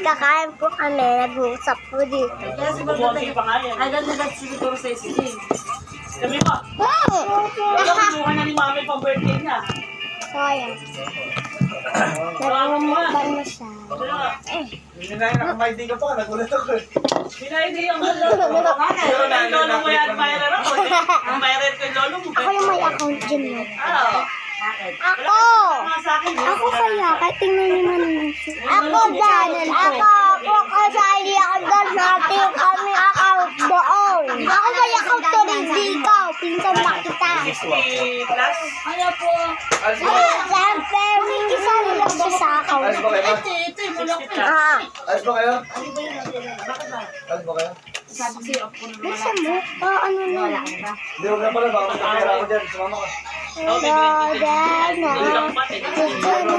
kakain po kami, nag-uusap po dito. Kaya siguro ay ganda siguro sa isigin. Sabi mo, nakuha na ni mami pang birthday niya. Sayang. Nagmumukbang na siya. Hindi na yung nakamay ka pa, nagulat ako. Pinaidi ang lolo mo. Ang lolo mo yan, viral ako. Ang viral ko yung lolo mo. Ako yung may account dyan mo. Ah, Ako! sa akin. Ako kaya, kahit tingnan niyo man. Ako dyan. Ako kasali ako dyan. Natin kami account doon. Ako may account to rin. Di ikaw. Pinsan na kita. 60 plus. Ano po? Siyempre, may isa lang siya sa account. Ayos ba kayo? Ito yung malaki. Ayos ba kayo? Bakit ba? Ayos ba kayo? Sabi siya, ako na Bisa mo? Ano na? Hindi, huwag na pala, baka may kapera ako dyan. Sumama ka. Dada na. Hindi lang pati. Dada na.